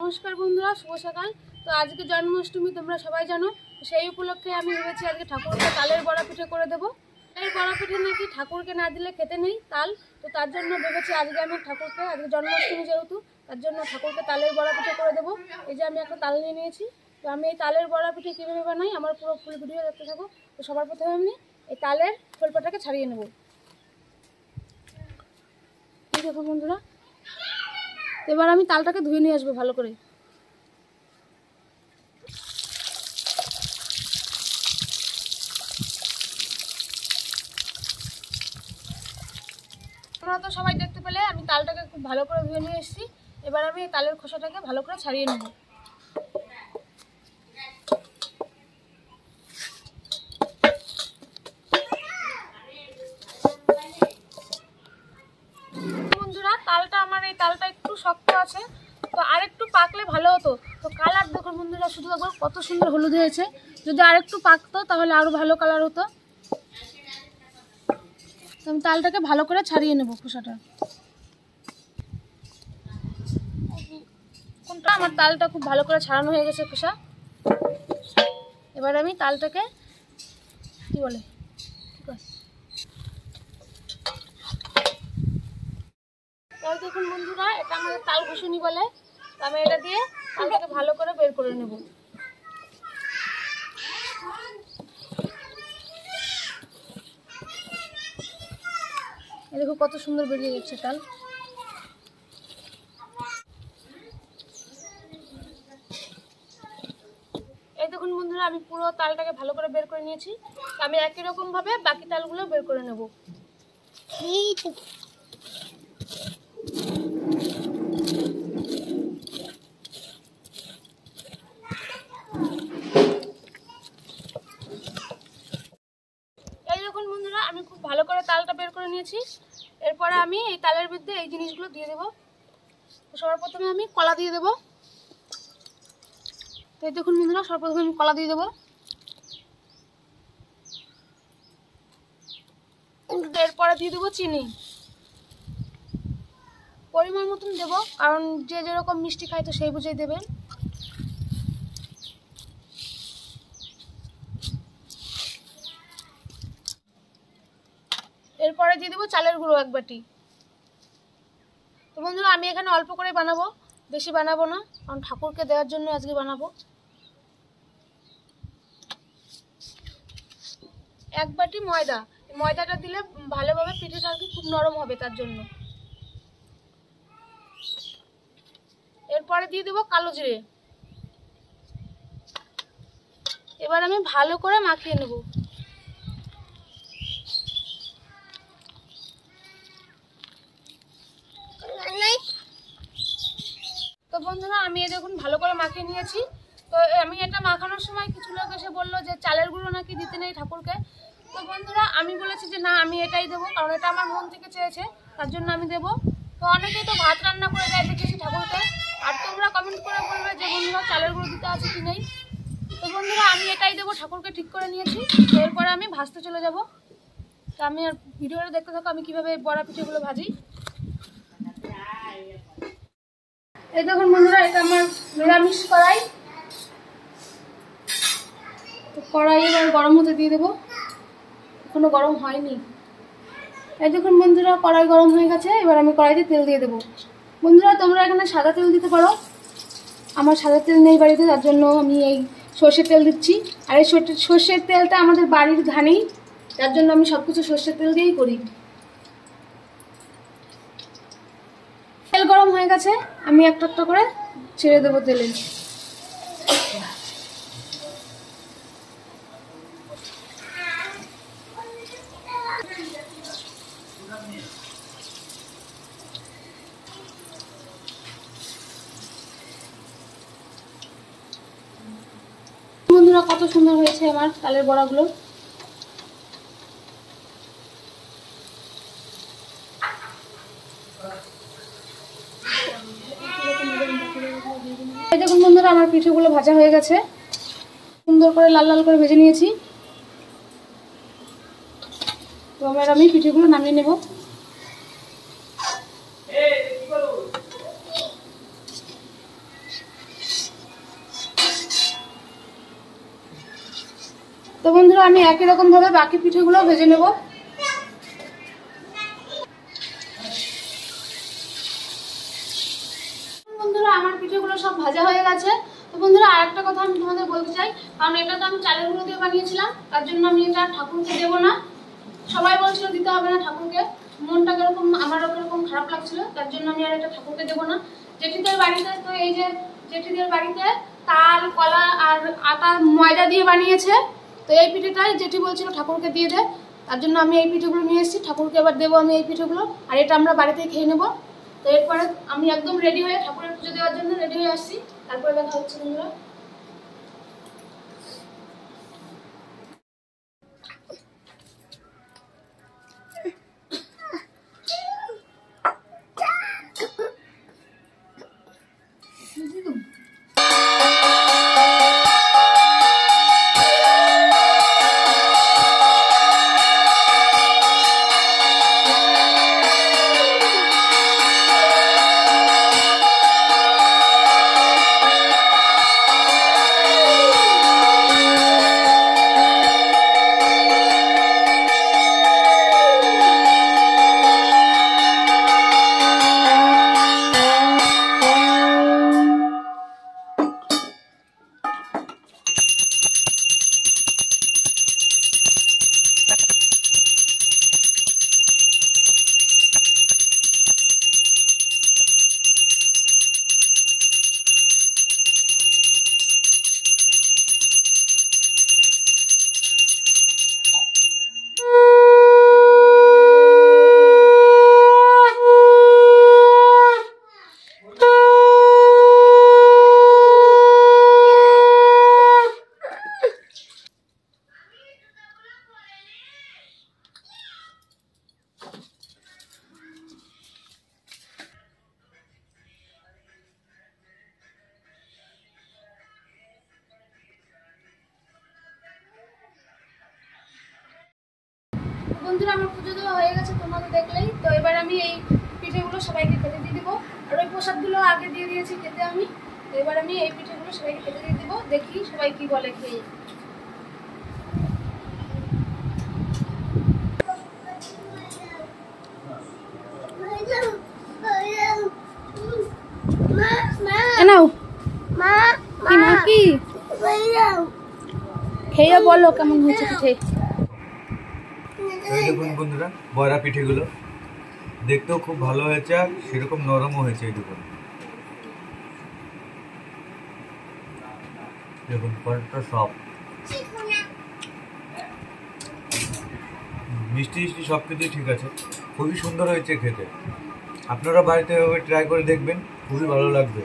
নমস্কার বন্ধুরা, শুভ সকাল। তো আজকে জন্মাষ্টমী, তোমরা সবাই জানো। সেই উপলক্ষে আমি ভেবেছি আজকে ঠাকুরকে তালের বড়া পিঠে করে দেবো। তালের বড়া পিঠে নাকি ঠাকুরকে না দিলে খেতে নেই তাল, তো তার জন্য ভেবেছি আজকে আমি ঠাকুরকে, আজকে জন্মাষ্টমী যেহেতু, তার জন্য ঠাকুরকে তালের বড়া পিঠে করে দেবো। এই যে আমি একটা তাল নিয়ে নিয়েছি। তো আমি এই তালের বড়া পিঠে কীভাবে বানাই আমার পুরো ফুল ভিডিও দেখতে থাকো। তো সবার প্রথমে আমি এই তালের খোলপাটাকে ছাড়িয়ে নেব। এই দেখো বন্ধুরা, এবার আমি তালটাকে ধুয়ে নিয়ে আসবো ভালো করে। তোমরা তো সবাই দেখতে পেলে আমি তালটাকে খুব ভালো করে ধুয়ে নিয়ে এসেছি। এবার আমি এই তালের খোসাটাকে ভালো করে ছাড়িয়ে নেব। বন্ধুরা, এই তালটা একটু শক্ত আছে, তো আরেকটু পাকলে ভালো হতো। তো কালার দেখো বন্ধুরা, শুধু একবার কত সুন্দর হলুদ হয়েছে। যদি আরেকটু পাকতো তাহলে আরো ভালো কালার হতো। আমি তালটাকে ভালো করে ছাড়িয়ে নেব খোসাটা। কোনটা আমার তালটা খুব ভালো করে ছাড়ানো হয়ে গেছে খোসা। এবার আমি তালটাকে কি বলে দেখুন বন্ধুরা, এটা আমাদের তাল ঘুষুনি বলে। আমি এটা দিয়ে তালটাকে ভালো করে বের করে নেব। দেখো কত সুন্দর বেরিয়ে যাচ্ছে তাল। এই দেখুন বন্ধুরা, আমি পুরো তালটাকে ভালো করে বের করে নিয়েছি। আমি একই রকম ভাবে বাকি তালগুলো বের করে নেব। এই দেখুন বন্ধুরা, আমি খুব ভালো করে তালটা বের করে নিয়েছি। এরপরে আমি এই তালের মধ্যে এই জিনিসগুলো দিয়ে দেবো। সবার প্রথমে আমি কলা দিয়ে দেবো। এই দেখুন বন্ধুরা, সর্বপ্রথমে আমি কলা দিয়ে দেবো। এরপরে দিয়ে দেবো চিনি, পরিমাণ মতন দেবো, কারণ যে যেরকম মিষ্টি খায় তো সেই বুঝেই দেবেন। এরপরে দিয়ে দেবো চালের গুঁড়ো 1 বাটি। তো বন্ধুরা, আমি এখানে অল্প করে বানাবো, বেশি বানাবো না, কারণ ঠাকুরকে দেওয়ার জন্য আজকে বানাবো। 1 বাটি ময়দা। ময়দাটা দিলে ভালোভাবে পিঠেটা আর কি খুব নরম হবে, তার জন্য। এরপরে দিয়ে দেবো কালো জিরে। এবার আমি ভালো করে মাখিয়ে নেব। তো বন্ধুরা, আমি দেখুন ভালো করে মাখিয়ে নিয়েছি। তো আমি এটা মাখানোর সময় কিছু লোক এসে বললো যে চালের গুঁড়ো নাকি দিতে নেই ঠাকুরকে। তো বন্ধুরা, আমি বলেছি যে না, আমি এটাই দেবো, কারণ এটা আমার মন থেকে চেয়েছে, তার জন্য আমি দেবো। তো অনেকেই তো ভাত রান্না করে দেয় দেখেছি ঠাকুরকে। আর তোমরা কমেন্ট করে বলবে যে বন্ধুরা চালের গুঁড়ো দিতে আছে কি নেই। তো বন্ধুরা, আমি এটাই দেবো, ঠাকুরকে ঠিক করে নিয়েছি। তো এরপরে আমি ভাজতে চলে যাব। তো আমি আর ভিডিওটা দেখতে থাকো আমি কীভাবে বড়া পিঠেগুলো ভাজি। এই দেখুন বন্ধুরা, এটা আমার নিরামিষ কড়াই। তো কড়াই এবার গরম হতে দিয়ে দেবো, এখনো গরম হয়নি। এই দেখুন বন্ধুরা, কড়াই গরম হয়ে গেছে। এবার আমি কড়াইতে তেল দিয়ে দেবো। বন্ধুরা, তোমরা এখানে সাদা তেল দিতে পারো, আমার সাদা তেল নেই বাড়িতে, তার জন্য আমি এই সর্ষের তেল দিচ্ছি। আর এই সর্ষের তেলটা আমাদের বাড়ির ধানেই, তার জন্য আমি সব কিছু সর্ষের তেল দিয়েই করি। তেল গরম হয়ে গেছে, আমি একটা একটা করে ছেড়ে দেবো তেলে। বন্ধুরা, কত সুন্দর হয়েছে আমার তালের বড়াগুলো। এই দেখুন বন্ধুরা, আমার পিঠেগুলো ভাজা হয়ে গেছে, সুন্দর করে লাল লাল করে ভেজে নিয়েছি। তো এবার আমি পিঠেগুলো নামিয়ে নেব। তো বন্ধুরা আমি একই রকম ভাবে বাকি পিঠেগুলো ভেজে নেব। বন্ধুরা আমার পিঠেগুলো সব ভাজা হয়ে গেছে। তো বন্ধুরা আরেকটা কথা আমি তোমাদের বলতে চাই, কারণ এটা তো আমি চালের গুঁড়ো দিয়ে বানিয়েছিলাম, তার জন্য আমি এটা ঠাকুরকে দেবো না। সবাই বলছিল দিতে হবে না ঠাকুরকে, মনটা কিরকম আমারও কিরকম খারাপ লাগছিল, তার জন্য আমি আর এটা ঠাকুরকে দেবো না। জেঠিদের বাড়িতে তো এই যে জেঠিদের বাড়িতে তাল কলা আর আটা ময়দা দিয়ে বানিয়েছে, তো এই পিঠেটাই জেঠি বলছিল ঠাকুরকে দিয়ে দে, তার জন্য আমি এই পিঠেগুলো নিয়ে এসেছি, ঠাকুরকে এবার দেবো আমি এই পিঠেগুলো, আর এটা আমরা বাড়িতেই খেয়ে নেবো। তো এরপরে আমি একদম রেডি হয়ে ঠাকুরের পুজো দেওয়ার জন্য রেডি হয়ে আসছি, তারপরে দেখা হচ্ছে বন্ধুরা। বন্ধুরা আমার পুজো দেওয়া হয়ে গেছে, তোমাদের দেখলেই তো। এবার আমি এই পিঠেগুলো সবাইকে খেতে দিয়ে দিব, আর ওই প্রসাদগুলো আগে দিয়ে দিয়েছি খেতে আমি। তো এবার আমি এই পিঠেগুলো সবাইকে খেতে দিয়ে দিব, দেখি সবাই কি বলে খেয়ে। খেয়ে বলো কেমন হয়েছে পিঠে। দেখুন বন্ধুরা বড়া পিঠেগুলো দেখতেও খুব ভালো হয়েছে, আর সেরকম নরমও হয়েছে। এই দেখুন, দেখুন কতটা সব মিষ্টি মিষ্টি সব কিছুই ঠিক আছে, খুবই সুন্দর হয়েছে খেতে। আপনারা বাড়িতে এভাবে ট্রাই করে দেখবেন, খুবই ভালো লাগবে।